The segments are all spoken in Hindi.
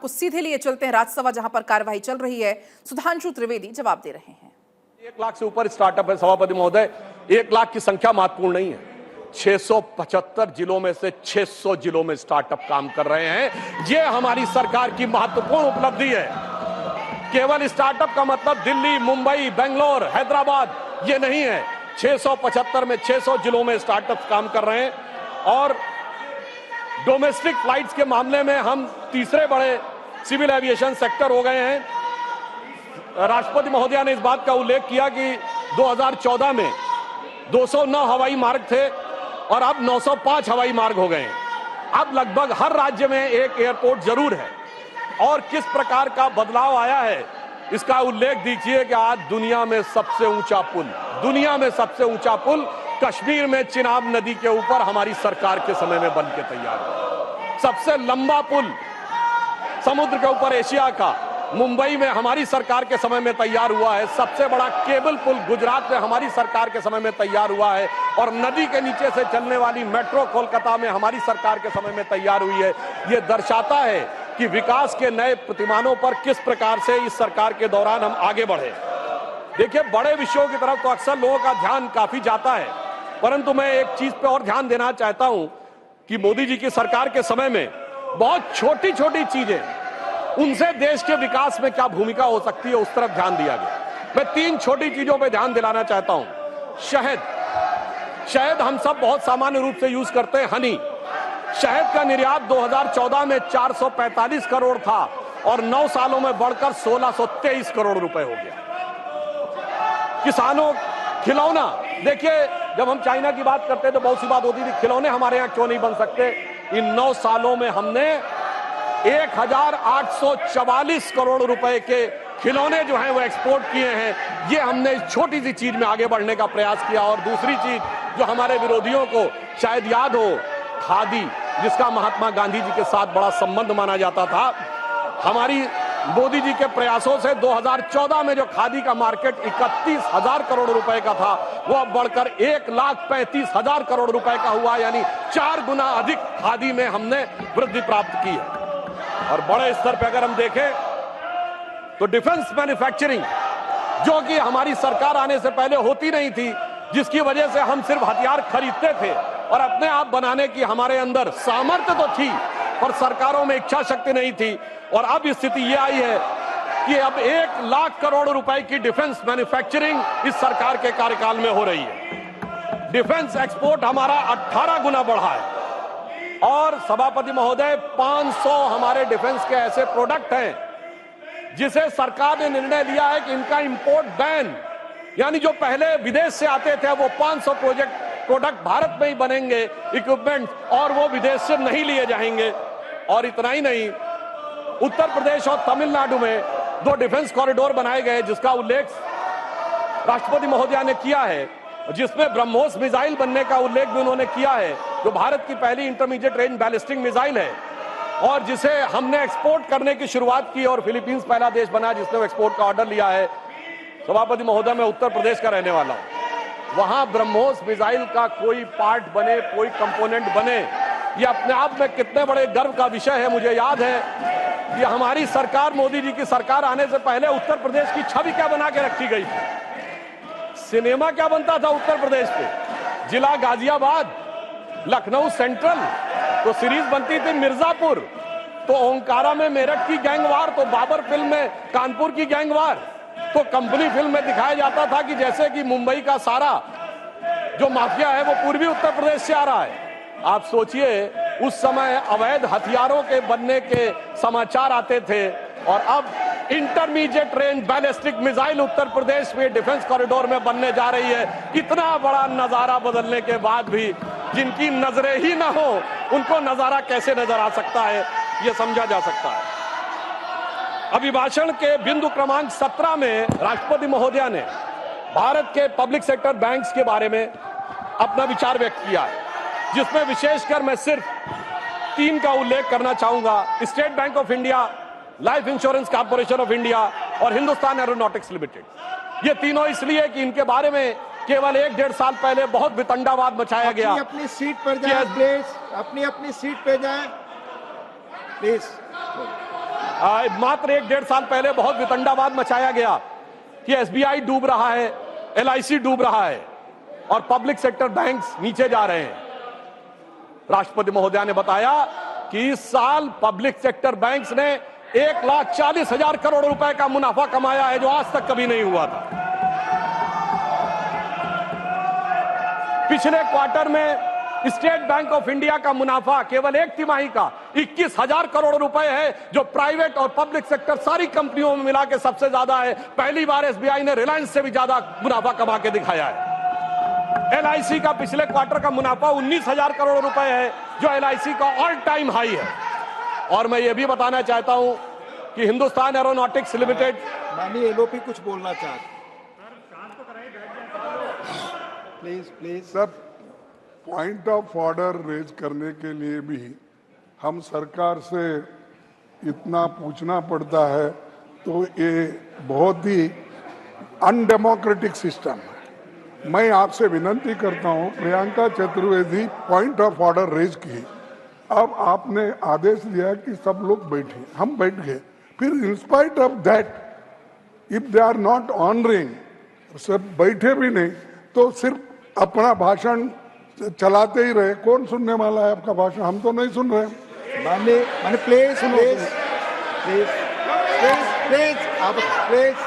आपको सीधे लिए चलते हैं राज्यसभा, जहां पर कार्यवाही चल रही है। सुधांशु त्रिवेदी जवाब दे रहे हैं। 1 लाख से ऊपर स्टार्टअप है सभापति महोदय। 1 लाख की संख्या महत्वपूर्ण नहीं है। 675 जिलों में से 600 जिलों में स्टार्टअप काम कर रहे हैं। ये हमारी सरकार की महत्वपूर्ण उपलब्धि है। केवल स्टार्टअप का मतलब दिल्ली, मुंबई, बेंगलोर, हैदराबाद ये नहीं है। 675 में 600 जिलों में स्टार्टअप काम कर रहे हैं। और डोमेस्टिक फ्लाइट्स के मामले में हम तीसरे बड़े सिविल एविएशन सेक्टर हो गए हैं। राष्ट्रपति महोदया ने इस बात का उल्लेख किया कि 2014 में 209 हवाई मार्ग थे और अब 905 हवाई मार्ग हो गए हैं। अब लगभग हर राज्य में एक एयरपोर्ट जरूर है। और किस प्रकार का बदलाव आया है इसका उल्लेख दीजिए कि आज दुनिया में सबसे ऊंचा पुल कश्मीर में चिनाब नदी के ऊपर हमारी सरकार के समय में बन के तैयार हुआ। सबसे लंबा पुल समुद्र के ऊपर एशिया का मुंबई में हमारी सरकार के समय में तैयार हुआ है। सबसे बड़ा केबल पुल गुजरात में हमारी सरकार के समय में तैयार हुआ है। और नदी के नीचे से चलने वाली मेट्रो कोलकाता में हमारी सरकार के समय में तैयार हुई है। यह दर्शाता है कि विकास के नए प्रतिमानों पर किस प्रकार से इस सरकार के दौरान हम आगे बढ़े। देखिए, बड़े विषयों की तरफ तो अक्सर लोगों का ध्यान काफी जाता है, परंतु मैं एक चीज पे और ध्यान देना चाहता हूं कि मोदी जी की सरकार के समय में बहुत छोटी छोटी चीजें, उनसे देश के विकास में क्या भूमिका हो सकती है उस तरफ ध्यान दिया गया। मैं 3 छोटी चीजों पे ध्यान दिलाना चाहता हूं। शहद हम सब बहुत सामान्य रूप से यूज करते हैं। हनी, शहद का निर्यात 2014 में 445 करोड़ था और 9 सालों में बढ़कर 1623 करोड़ रुपए हो गया। किसानों, खिलौना, देखिए जब हम चाइना की बात करते तो बहुत सी बात होती थी, खिलौने हमारे यहाँ क्यों नहीं बन सकते। इन 9 सालों में हमने 1844 करोड़ रुपए के खिलौने जो हैं वो एक्सपोर्ट किए हैं। ये हमने इस छोटी सी चीज में आगे बढ़ने का प्रयास किया। और दूसरी चीज जो हमारे विरोधियों को शायद याद हो, खादी, जिसका महात्मा गांधी जी के साथ बड़ा संबंध माना जाता था, हमारी मोदी जी के प्रयासों से 2014 में जो खादी का मार्केट 31,000 करोड़ रुपए का था वो अब बढ़कर 1,35,000 करोड़ रुपए का हुआ। यानी 4 गुना अधिक खादी में हमने वृद्धि प्राप्त की है। और बड़े स्तर पर अगर हम देखें तो डिफेंस मैन्युफैक्चरिंग, जो कि हमारी सरकार आने से पहले होती नहीं थी, जिसकी वजह से हम सिर्फ हथियार खरीदते थे और अपने आप बनाने की हमारे अंदर सामर्थ्य तो थी पर सरकारों में इच्छा शक्ति नहीं थी। और अब स्थिति यह आई है कि अब 1 लाख करोड़ रुपए की डिफेंस मैन्युफैक्चरिंग इस सरकार के कार्यकाल में हो रही है। डिफेंस एक्सपोर्ट हमारा 18 गुना बढ़ा है। और सभापति महोदय, 500 हमारे डिफेंस के ऐसे प्रोडक्ट हैं जिसे सरकार ने निर्णय लिया है कि इनका इंपोर्ट बैन, यानी जो पहले विदेश से आते थे वो 500 प्रोडक्ट भारत में ही बनेंगे, इक्विपमेंट, और वो विदेश से नहीं लिए जाएंगे। और इतना ही नहीं, उत्तर प्रदेश और तमिलनाडु में 2 डिफेंस कॉरिडोर बनाए गए जिसका उल्लेख राष्ट्रपति महोदया ने किया है, जिसमें ब्रह्मोस मिसाइल बनने का उल्लेख भी उन्होंने किया है, जो भारत की पहली इंटरमीडिएट रेंज बैलिस्टिक मिसाइल है और जिसे हमने एक्सपोर्ट करने की शुरुआत की और फिलीपींस पहला देश बना जिसने एक्सपोर्ट का ऑर्डर लिया है। सभापति महोदय, मैं उत्तर प्रदेश का रहने वाला हूं। वहां ब्रह्मोस मिसाइल का कोई पार्ट बने, कोई कंपोनेंट बने, ये अपने आप में कितने बड़े गर्व का विषय है। मुझे याद है कि हमारी सरकार, मोदी जी की सरकार आने से पहले उत्तर प्रदेश की छवि क्या बना के रखी गई थी। सिनेमा क्या बनता था उत्तर प्रदेश पे, जिला गाजियाबाद, लखनऊ सेंट्रल, तो सीरीज बनती थी मिर्जापुर, तो ओंकारा में मेरठ की गैंगवार, तो बाबर फिल्म में कानपुर की गैंगवार, तो कंपनी फिल्म में दिखाया जाता था कि जैसे कि मुंबई का सारा जो माफिया है वो पूर्वी उत्तर प्रदेश से आ रहा है। आप सोचिए, उस समय अवैध हथियारों के बनने के समाचार आते थे और अब intermediate range ballistic missile Uttar Pradesh में डिफेंस कॉरिडोर में बनने जा रही है। इतना बड़ा नजारा बदलने के बाद भी जिनकी नजरें ही ना हो उनको नजारा कैसे नजर आ सकता है, यह समझा जा सकता है। अभिभाषण के बिंदु क्रमांक 17 में राष्ट्रपति महोदया ने भारत के पब्लिक सेक्टर बैंक्स के बारे में अपना विचार व्यक्त किया है, जिसमें विशेषकर मैं सिर्फ 3 का उल्लेख करना चाहूंगा। State bank of India, life insurance corporation of India और हिंदुस्तान एरोनॉटिक्स लिमिटेड। ये तीनों इसलिए कि इनके बारे में केवल 1-1.5 साल पहले बहुत वितंडावाद मचाया गया। अपनी सीट पर जाएं प्लीज, अपनी सीट पे जाएं प्लीज। मात्र 1-1.5 साल पहले बहुत वितंडावाद मचाया गया कि एसबीआई डूब रहा है, एलआईसी डूब रहा है और पब्लिक सेक्टर बैंक्स नीचे जा रहे हैं। राष्ट्रपति महोदया ने बताया कि इस साल पब्लिक सेक्टर बैंक्स ने 1,40,000 करोड़ रुपए का मुनाफा कमाया है, जो आज तक कभी नहीं हुआ था। पिछले क्वार्टर में स्टेट बैंक ऑफ इंडिया का मुनाफा केवल एक तिमाही का 21,000 करोड़ रुपए है, जो प्राइवेट और पब्लिक सेक्टर सारी कंपनियों में मिला के सबसे ज्यादा है। पहली बार एसबीआई ने रिलायंस से भी ज्यादा मुनाफा कमा के दिखाया है। एलआईसी का पिछले क्वार्टर का मुनाफा 19,000 करोड़ रुपए है, जो एलआईसी का ऑल टाइम हाई है। और मैं ये भी बताना चाहता हूं कि हिंदुस्तान एरोनॉटिक्स लिमिटेड, माननीय एलओपी कुछ बोलना चाहते, please sir, point of order raise करने के लिए भी हम सरकार से इतना पूछना पड़ता है, तो ये बहुत ही अनडेमोक्रेटिक सिस्टम है। मैं आपसे विनती करता हूं, Priyanka Chaturvedi point of order raise की, अब आपने आदेश दिया कि सब लोग बैठे, हम बैठ गए, फिर in spite of that if they are not honouring, सब बैठे भी नहीं तो सिर्फ अपना भाषण चलाते ही रहे। कौन सुनने वाला है आपका भाषण? हम तो नहीं सुन रहे। माननीय प्लीज आप प्लीज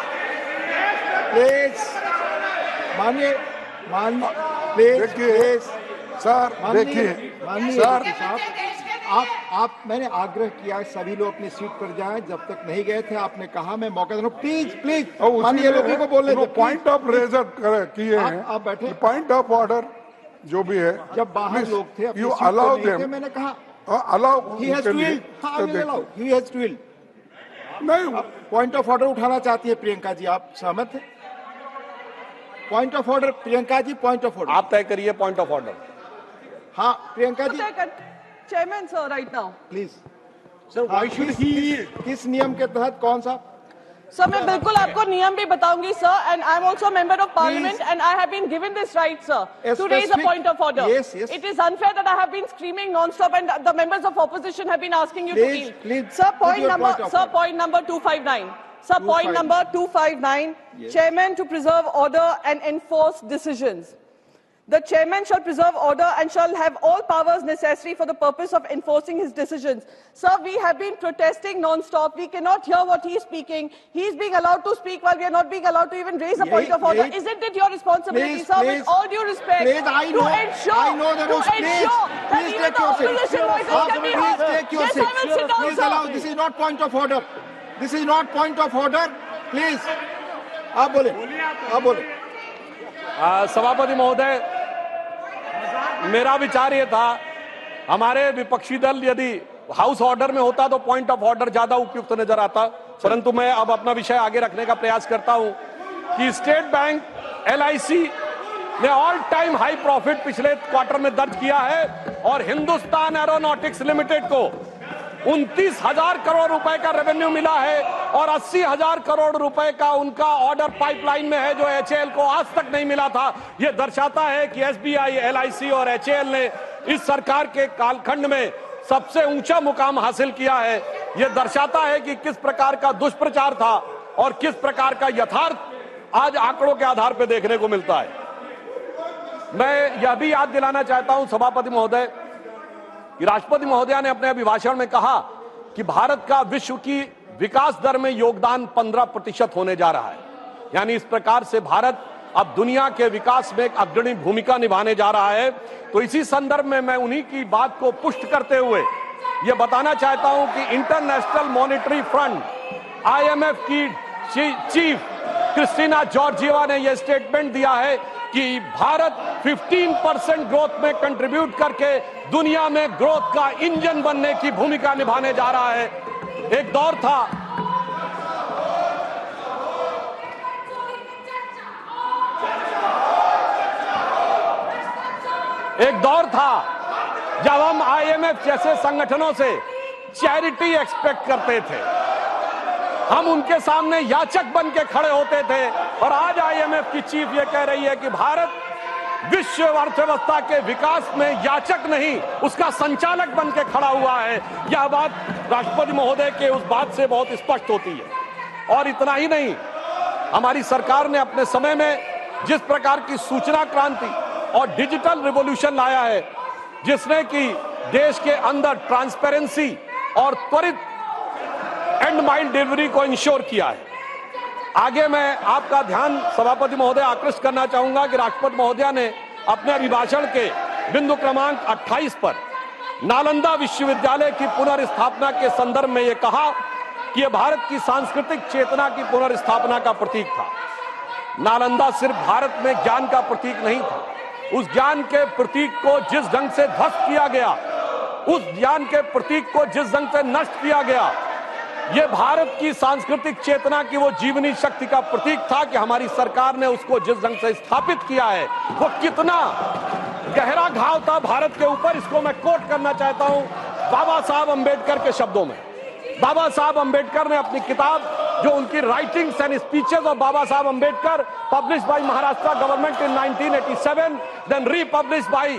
देखिए सर, देखिए सर, आप मैंने आग्रह किया सभी लोग अपनी सीट पर जाएं, जब तक नहीं गए थे आपने कहा मैं मौका दे रहा हूं। प्लीज माननीय लोगों को बोलने दो। पॉइंट ऑफ रेजर किए हैं, आप बैठे, पॉइंट ऑफ ऑर्डर जो भी है, जब बाहर लोग थे यू अलाउ देम, मैंने कहा अलाउ नहीं। पॉइंट ऑफ ऑर्डर उठाना चाहती है प्रियंका जी, आप सहमत हैं? Point of order Priyanka ji, point of order आप तय करिए पॉइंट ऑफ ऑर्डर। हाँ Priyanka ji, chairman sir, right now please sir, why should he, किस नियम के तहत, कौन सा? सर मैं बिल्कुल आपको नियम भी बताऊंगी sir, and I am also member of parliament and I have been given this right sir to raise a point of order. Yes. It is unfair that I have been screaming non-stop and the members of opposition have been asking you to Please, yield. please, Sir, put your point of order. point number 259. Sir, point 259. number 259. Yes. Chairman to preserve order and enforce decisions. The chairman shall preserve order and shall have all powers necessary for the purpose of enforcing his decisions. Sir, we have been protesting non-stop. We cannot hear what he is speaking. He is being allowed to speak while we are not being allowed to even raise a point of order. Isn't it your responsibility, Please, sir, please. with all due respect, Please, I know there was, please take your seat. Please take your seat. Please allow, this is not point of order. This is not point of order. Please, आप बोले। सभापति महोदय, मेरा विचार ये था, हमारे विपक्षी दल यदि हाउस ऑर्डर में होता तो पॉइंट ऑफ ऑर्डर ज्यादा उपयुक्त नजर आता, परंतु मैं अब अपना विषय आगे रखने का प्रयास करता हूं कि स्टेट बैंक, एलआईसी ने ऑल टाइम हाई प्रॉफिट पिछले क्वार्टर में दर्ज किया है और हिंदुस्तान एरोनॉटिक्स लिमिटेड को 29,000 करोड़ रुपए का रेवेन्यू मिला है और 80,000 करोड़ रुपए का उनका ऑर्डर पाइपलाइन में है, जो एचएएल को आज तक नहीं मिला था। यह दर्शाता है कि एसबीआई, एलआईसी और एचएएल ने इस सरकार के कालखंड में सबसे ऊंचा मुकाम हासिल किया है। यह दर्शाता है कि किस प्रकार का दुष्प्रचार था और किस प्रकार का यथार्थ आज आंकड़ों के आधार पर देखने को मिलता है। मैं यह भी याद दिलाना चाहता हूं सभापति महोदय कि राष्ट्रपति महोदया ने अपने अभिभाषण में कहा कि भारत का विश्व की विकास दर में योगदान 15% होने जा रहा है। यानी इस प्रकार से भारत अब दुनिया के विकास में एक अग्रणी भूमिका निभाने जा रहा है। तो इसी संदर्भ में मैं उन्हीं की बात को पुष्ट करते हुए यह बताना चाहता हूं कि इंटरनेशनल मॉनेटरी फंड IMF की चीफ क्रिस्टीना जॉर्जिएवा ने यह स्टेटमेंट दिया है कि भारत 15% ग्रोथ में कंट्रीब्यूट करके दुनिया में ग्रोथ का इंजन बनने की भूमिका निभाने जा रहा है। एक दौर था जब हम IMF जैसे संगठनों से चैरिटी एक्सपेक्ट करते थे, हम उनके सामने याचक बन के खड़े होते थे, और आज IMF की चीफ ये कह रही है कि भारत विश्व अर्थव्यवस्था के विकास में याचक नहीं, उसका संचालक बन के खड़ा हुआ है। यह बात राष्ट्रपति महोदय के उस बात से बहुत स्पष्ट होती है। और इतना ही नहीं, हमारी सरकार ने अपने समय में जिस प्रकार की सूचना क्रांति और डिजिटल रिवॉल्यूशन लाया है, जिसने कि देश के अंदर ट्रांसपेरेंसी और त्वरित एंड माइल डिलीवरी को इंश्योर किया है। आगे मैं आपका ध्यान सभापति महोदय आकृष्ट करना चाहूंगा कि राष्ट्रपति महोदय ने अपने अभिभाषण के बिंदु क्रमांक 28 पर नालंदा विश्वविद्यालय की पुनर्स्थापना के संदर्भ में यह कहा कि यह भारत की सांस्कृतिक चेतना की पुनर्स्थापना का प्रतीक था। नालंदा सिर्फ भारत में ज्ञान का प्रतीक नहीं था, उस ज्ञान के प्रतीक को जिस ढंग से ध्वस्त किया गया, उस ज्ञान के प्रतीक को जिस ढंग से नष्ट किया गया, यह भारत की सांस्कृतिक चेतना की वो जीवनी शक्ति का प्रतीक था कि हमारी सरकार ने उसको जिस ढंग से स्थापित किया है, वो कितना गहरा घाव था भारत के ऊपर। इसको मैं कोट करना चाहता हूं बाबा साहब अंबेडकर के शब्दों में। बाबा साहब अंबेडकर ने अपनी किताब, जो उनकी writings and speeches of Baba Saheb Ambedkar, published by Maharashtra government in 1987, then republished by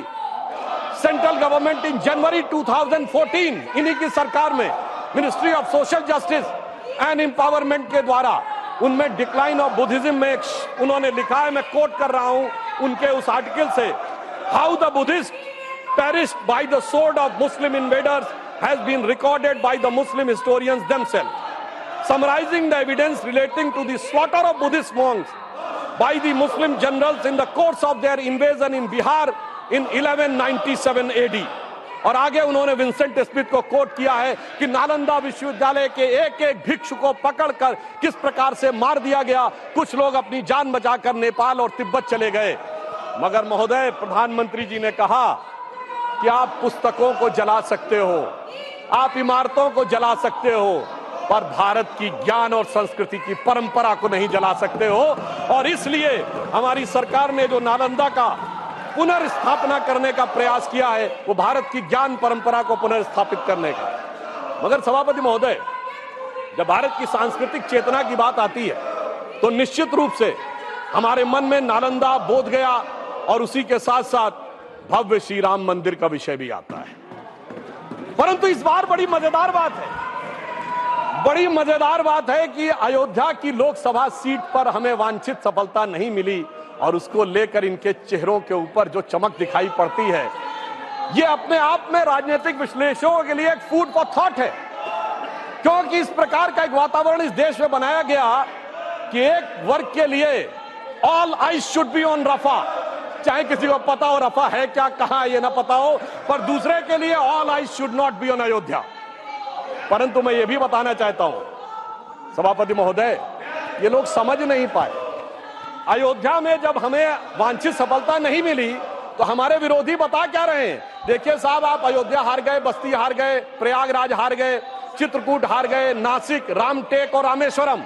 central government in January 2014, इन्हीं की सरकार में ministry of social justice and empowerment के द्वारा उनमें डिक्लाइन ऑफ बुद्धिज्म में उन्होंने लिखा है, मैं कोट कर रहा हूं उनके उस आर्टिकल से, how the Buddhist perished by the sword of Muslim invaders has been recorded by the Muslim historians themselves. Summarizing the evidence relating to the slaughter of Buddhist monks by the Muslim generals in the course of their invasion in Bihar in 1197 AD. और आगे उन्होंने विंसेंट स्मिथ को कोट किया है कि नालंदा विश्वविद्यालय के एक एक भिक्षु को पकड़कर किस प्रकार से मार दिया गया। कुछ लोग अपनी जान बचाकर नेपाल और तिब्बत चले गए। मगर महोदय, प्रधानमंत्री जी ने कहा कि आप पुस्तकों को जला सकते हो, आप इमारतों को जला सकते हो, पर भारत की ज्ञान और संस्कृति की परंपरा को नहीं जला सकते हो। और इसलिए हमारी सरकार ने जो नालंदा का पुनर्स्थापना करने का प्रयास किया है, वो भारत की ज्ञान परंपरा को पुनर्स्थापित करने का। मगर सभापति महोदय, जब भारत की सांस्कृतिक चेतना की बात आती है तो निश्चित रूप से हमारे मन में नालंदा, बोधगया और उसी के साथ साथ भव्य श्री राम मंदिर का विषय भी आता है। परंतु इस बार बड़ी मजेदार बात है कि अयोध्या की लोकसभा सीट पर हमें वांछित सफलता नहीं मिली और उसको लेकर इनके चेहरों के ऊपर जो चमक दिखाई पड़ती है, ये अपने आप में राजनीतिक विश्लेषकों के लिए एक फूड फॉर थॉट है। क्योंकि इस प्रकार का एक वातावरण इस देश में बनाया गया कि एक वर्ग के लिए all eyes should be on Rafah, चाहे किसी को पता हो रफा है क्या, कहां ये ना पता हो, पर दूसरे के लिए all eyes should not be on Ayodhya. परंतु मैं ये भी बताना चाहता हूं सभापति महोदय, ये लोग समझ नहीं पाए। अयोध्या में जब हमें वांछित सफलता नहीं मिली तो हमारे विरोधी बता क्या रहे हैं, देखिए साहब, आप अयोध्या हार गए, बस्ती हार गए, प्रयागराज हार गए, चित्रकूट हार गए, नासिक, रामटेक और रामेश्वरम,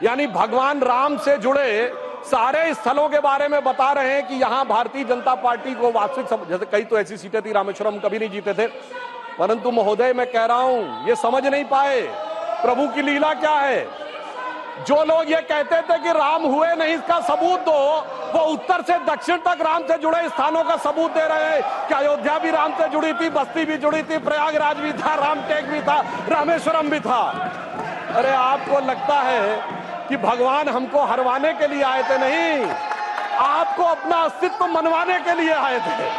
यानी भगवान राम से जुड़े सारे स्थलों के बारे में बता रहे हैं कि यहां भारतीय जनता पार्टी को वास्तविक, जैसे कई तो ऐसी सीटें थी, रामेश्वरम कभी नहीं जीते थे। परंतु महोदय, मैं कह रहा हूं, ये समझ नहीं पाए प्रभु की लीला क्या है। जो लोग ये कहते थे कि राम हुए नहीं, इसका सबूत दो, वो उत्तर से दक्षिण तक राम से जुड़े स्थानों का सबूत दे रहे हैं कि अयोध्या भी राम से जुड़ी थी, बस्ती भी जुड़ी थी, प्रयागराज भी था, रामटेक भी था, रामेश्वरम भी था। अरे आपको लगता है कि भगवान हमको हरवाने के लिए आए थे? नहीं, आपको अपना अस्तित्व मनवाने के लिए आए थे।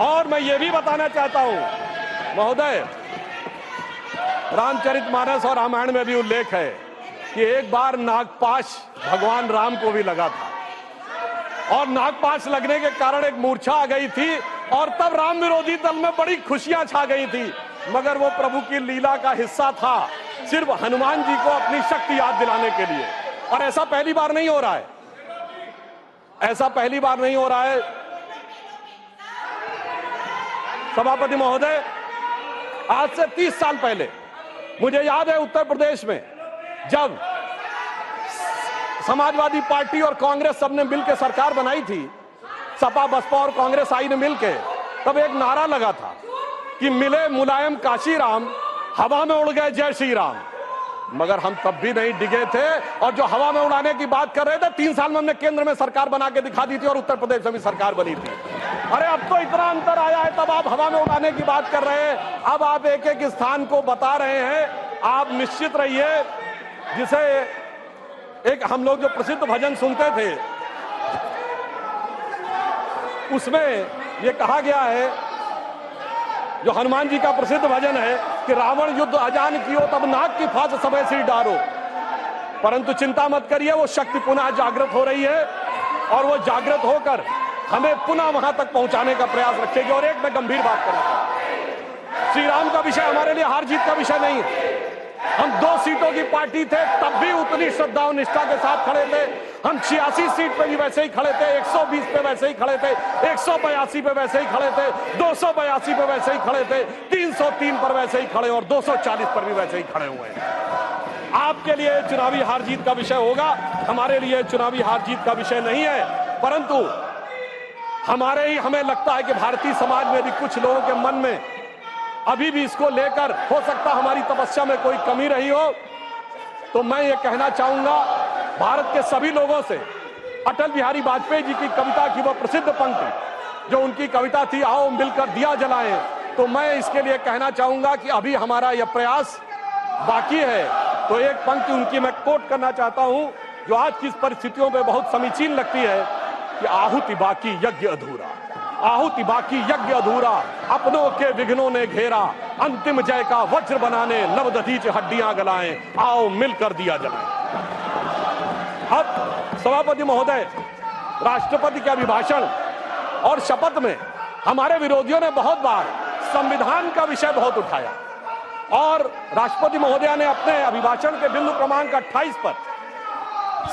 और मैं ये भी बताना चाहता हूं महोदय, रामचरितमानस और रामायण में भी उल्लेख है कि एक बार नागपाश भगवान राम को भी लगा था और नागपाश लगने के कारण एक मूर्छा आ गई थी और तब राम विरोधी दल में बड़ी खुशियां छा गई थी। मगर वो प्रभु की लीला का हिस्सा था, सिर्फ हनुमान जी को अपनी शक्ति याद दिलाने के लिए। और ऐसा पहली बार नहीं हो रहा है, ऐसा पहली बार नहीं हो रहा है सभापति महोदय। आज से 30 साल पहले मुझे याद है, उत्तर प्रदेश में जब समाजवादी पार्टी और कांग्रेस सबने मिलकर सरकार बनाई थी, सपा बसपा और कांग्रेस आई ने मिलकर, तब एक नारा लगा था कि मिले मुलायम काशी राम, हवा में उड़ गए जय श्री राम। मगर हम तब भी नहीं डिगे थे। और जो हवा में उड़ाने की बात कर रहे थे, 3 साल में हमने केंद्र में सरकार बना के दिखा दी थी और उत्तर प्रदेश में भी सरकार बनी थी। अरे अब तो इतना अंतर आया है, तब आप हवा में उड़ाने की बात कर रहे हैं, अब आप एक एक स्थान को बता रहे हैं। आप निश्चित रहिए, जिसे एक हम लोग जो प्रसिद्ध भजन सुनते थे उसमें यह कहा गया है, जो हनुमान जी का प्रसिद्ध भजन है कि रावण युद्ध अजान कियो तब नाग की फांस सबे सिर डारो, परंतु चिंता मत करिए, वो शक्ति पुनः जागृत हो रही है और वो जागृत होकर हमें पुनः वहां तक पहुंचाने का प्रयास रखेगी। और एक मैं गंभीर बात करना चाहता हूं, श्री राम का विषय हमारे लिए हार जीत का विषय नहीं है। हम 2 सीटों की पार्टी थे, तब भी उतनी श्रद्धा और निष्ठा के साथ खड़े थे। हम 86 सीट पे भी वैसे ही खड़े थे, 120 पे वैसे ही खड़े थे, 182 पे वैसे ही खड़े थे, 282 पे वैसे ही खड़े थे, 303 पर वैसे ही खड़े और 240 पर भी वैसे ही खड़े हुए हैं। आपके लिए चुनावी हार जीत का विषय होगा, हमारे लिए चुनावी हार जीत का विषय नहीं है। परंतु हमें लगता है कि भारतीय समाज में भी कुछ लोगों के मन में अभी भी इसको लेकर हो सकता हमारी तपस्या में कोई कमी रही हो। तो मैं ये कहना चाहूंगा भारत के सभी लोगों से, अटल बिहारी वाजपेयी जी की कविता की वह प्रसिद्ध पंक्ति जो उनकी कविता थी, आओ मिलकर दिया जलाएं, तो मैं इसके लिए कहना चाहूंगा कि अभी हमारा यह प्रयास बाकी है। तो एक पंक्ति उनकी मैं कोट करना चाहता हूं, जो आज की परिस्थितियों में बहुत समीचीन लगती है कि आहुति बाकी यज्ञ अधूरा, आहुति बाकी यज्ञ अधूरा, अपनों के विघ्नों ने घेरा, अंतिम जय का वज्र बनाने नवदधीच हड्डियां गलाएं, आओ मिलकर दिया जलाएं। अब सभापति महोदय, राष्ट्रपति के अभिभाषण और शपथ में हमारे विरोधियों ने बहुत बार संविधान का विषय बहुत उठाया और राष्ट्रपति महोदय ने अपने अभिभाषण के बिंदु क्रमांक 28 पर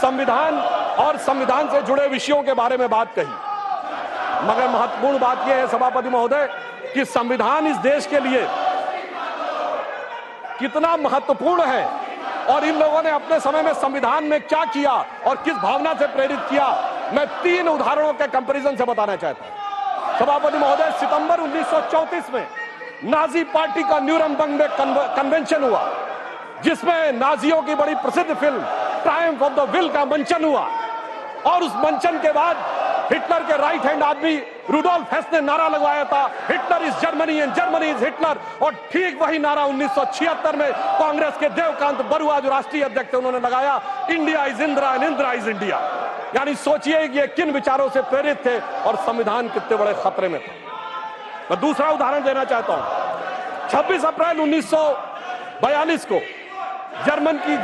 संविधान और संविधान से जुड़े विषयों के बारे में बात कही। मगर महत्वपूर्ण बात यह है सभापति महोदय कि संविधान इस देश के लिए कितना महत्वपूर्ण है और इन लोगों ने अपने समय में संविधान में क्या किया और किस भावना से प्रेरित किया, मैं 3 उदाहरणों के कंपैरिजन से बताना चाहता हूं। सभापति महोदय, सितंबर 1934 में नाजी पार्टी का न्यूरमबर्ग में कन्वेंशन हुआ, जिसमें नाजियों की बड़ी प्रसिद्ध film Triumph of the will का मंचन हुआ और उस मंचन के बाद हिटलर के राइट हैंड आदमी रुडोल्फ हेस ने नारा लगवाया था, Hitler is Germany and Germany is Hitler. और ठीक वही नारा 1976 में कांग्रेस के देवकांत बरुआ जो राष्ट्रीय अध्यक्ष थे उन्होंने लगाया, India is Indira and Indira is India. यानी सोचिए कि ये किन विचारों से प्रेरित थे और संविधान कितने बड़े खतरे में था। मैं दूसरा उदाहरण देना चाहता हूं। 26 अप्रैल 1942 को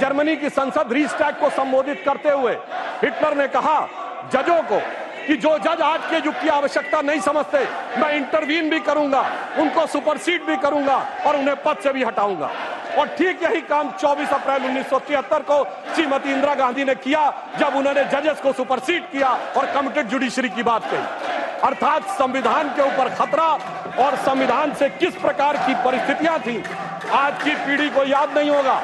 जर्मनी की संसद रीस्टैग को संबोधित करते हुए हिटलर ने कहा जजों को कि जो जज आज के युग की आवश्यकता नहीं समझते, मैं इंटरवीन भी करूंगा, उनको सुपरसीड भी करूंगा और उन्हें पद से भी हटाऊंगा। और ठीक यही काम 24 अप्रैल 1973 को श्रीमती इंदिरा गांधी ने किया, जब उन्होंने जजेस को सुपरसीड किया और कमिटेड जुडिशरी की बात कही। अर्थात संविधान के ऊपर खतरा और संविधान से किस प्रकार की परिस्थितियां थी आज की पीढ़ी को याद नहीं होगा।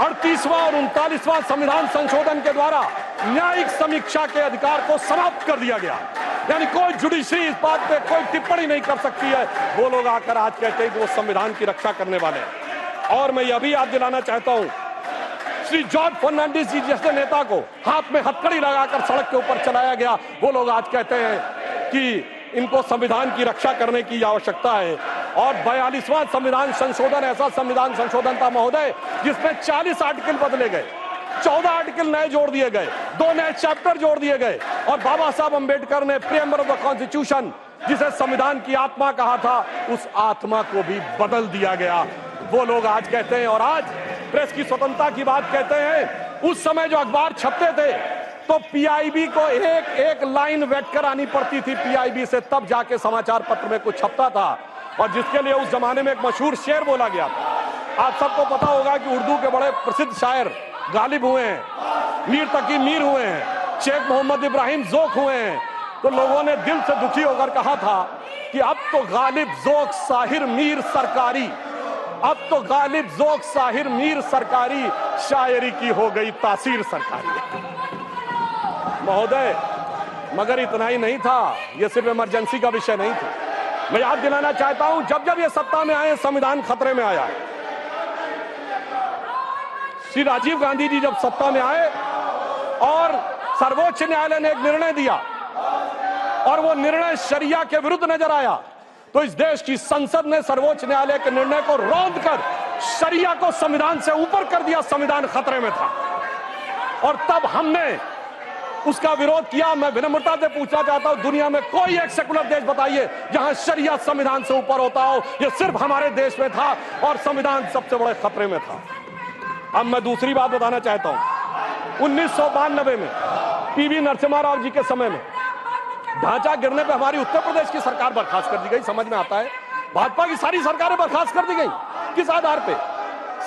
38वां और 39वां संविधान संशोधन के द्वारा न्यायिक समीक्षा के अधिकार को समाप्त कर दिया गया, यानी कोई जुडिशरी इस बात पे कोई टिप्पणी नहीं कर सकती है। वो लोग आकर आज कहते हैं कि वो संविधान की रक्षा करने वाले हैं। और मैं यह भी याद दिलाना चाहता हूं, श्री जॉर्ज फर्नांडिस जी जैसे नेता को हाथ में हथकड़ी लगाकर सड़क के ऊपर चलाया गया, वो लोग आज कहते हैं कि इनको संविधान की रक्षा करने की आवश्यकता है। और 42वां संविधान संशोधन ऐसा संविधान संशोधन था महोदय जिसमें 40 आर्टिकल बदले गए, 14 आर्टिकल नए जोड़ दिए गए, 2 नए चैप्टर जोड़ दिए गए और बाबा साहब अंबेडकर ने प्रीएम्बल ऑफ द कॉन्स्टिट्यूशन, जिसे संविधान की आत्मा कहा था, उस आत्मा को भी बदल दिया गया। वो लोग आज कहते हैं, और आज प्रेस की स्वतंत्रता की बात कहते हैं, उस समय जो अखबार छपते थे तो पीआईबी को एक लाइन वेट कर आनी पड़ती थी पीआईबी से, तब जाके समाचार पत्र में कुछ छपता था। और जिसके लिए उस जमाने में एक मशहूर शेर बोला गया था। आप सबको पता होगा कि उर्दू के बड़े प्रसिद्ध शायर गालिब हुए हैं, मीर तकी मीर हुए हैं, शेख मोहम्मद इब्राहिम जोक हुए हैं। तो लोगों ने दिल से दुखी होकर कहा था कि अब तो गालिब जोक साहिर मीर सरकारी, अब तो गालिब जोक साहिर मीर सरकारी, शायरी की हो गई तासीर सरकारी। महोदय, मगर इतना ही नहीं था, यह सिर्फ इमरजेंसी का विषय नहीं था। मैं याद दिलाना चाहता हूं, जब जब ये सत्ता में आए संविधान खतरे में आया। श्री राजीव गांधी जी जब सत्ता में आए और सर्वोच्च न्यायालय ने एक निर्णय दिया और वो निर्णय शरिया के विरुद्ध नजर आया, तो इस देश की संसद ने सर्वोच्च न्यायालय के निर्णय को रद्द कर शरिया को संविधान से ऊपर कर दिया। संविधान खतरे में था और तब हमने उसका विरोध किया। मैं विनम्रता से पूछना चाहता हूं, दुनिया में कोई एक सेकुलर देश बताइए जहां शरिया संविधान से ऊपर होता हो। यह सिर्फ हमारे देश में था और संविधान सबसे बड़े खतरे में था। अब मैं दूसरी बात बताना चाहता हूं, 1992 में पीवी नरसिम्हा राव जी के समय में ढांचा गिरने पर हमारी उत्तर प्रदेश की सरकार बर्खास्त कर दी गई। समझ में आता है, भाजपा की सारी सरकारें बर्खास्त कर दी गई। किस आधार पे?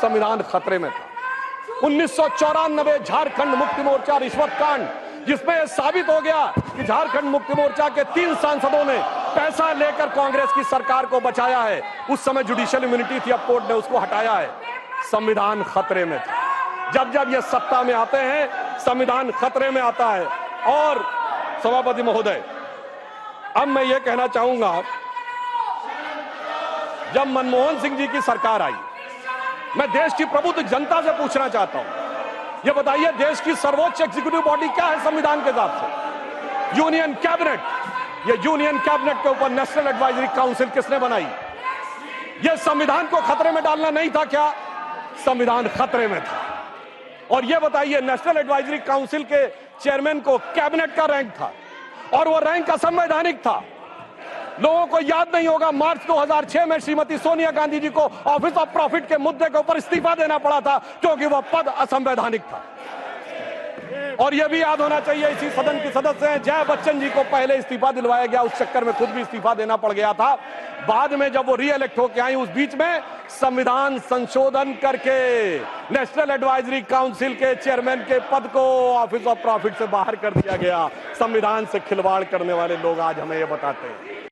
संविधान खतरे में था। 1994 झारखंड मुक्ति मोर्चा रिश्वत कांड, जिसमें यह साबित हो गया कि झारखंड मुक्ति मोर्चा के 3 सांसदों ने पैसा लेकर कांग्रेस की सरकार को बचाया है। उस समय जुडिशियल इम्यूनिटी थी, अब कोर्ट ने उसको हटाया है। संविधान खतरे में था। जब जब ये सत्ता में आते हैं, संविधान खतरे में आता है। और सभापति महोदय, अब मैं ये कहना चाहूंगा, जब मनमोहन सिंह जी की सरकार आई, मैं देश की प्रबुद्ध जनता से पूछना चाहता हूं, ये बताइए देश की सर्वोच्च एग्जीक्यूटिव बॉडी क्या है संविधान के हिसाब से? Union cabinet. ये यूनियन कैबिनेट के ऊपर नेशनल एडवाइजरी काउंसिल किसने बनाई? ये संविधान को खतरे में डालना नहीं था क्या? संविधान खतरे में था। और ये बताइए, नेशनल एडवाइजरी काउंसिल के चेयरमैन को कैबिनेट का रैंक था और वो रैंक असंवैधानिक था। लोगों को याद नहीं होगा, मार्च 2006 में श्रीमती सोनिया गांधी जी को ऑफिस ऑफ प्रॉफिट के मुद्दे के ऊपर इस्तीफा देना पड़ा था क्योंकि वह पद असंवैधानिक था। और यह भी याद होना चाहिए, इसी सदन के सदस्य हैं, जय बच्चन जी को पहले इस्तीफा दिलवाया गया, उस चक्कर में खुद भी इस्तीफा देना पड़ गया था। बाद में जब वो रीइलेक्ट होकर आई, उस बीच में संविधान संशोधन करके नेशनल एडवाइजरी काउंसिल के चेयरमैन के पद को ऑफिस ऑफ प्रॉफिट से बाहर कर दिया गया। संविधान से खिलवाड़ करने वाले लोग आज हमें ये बताते हैं।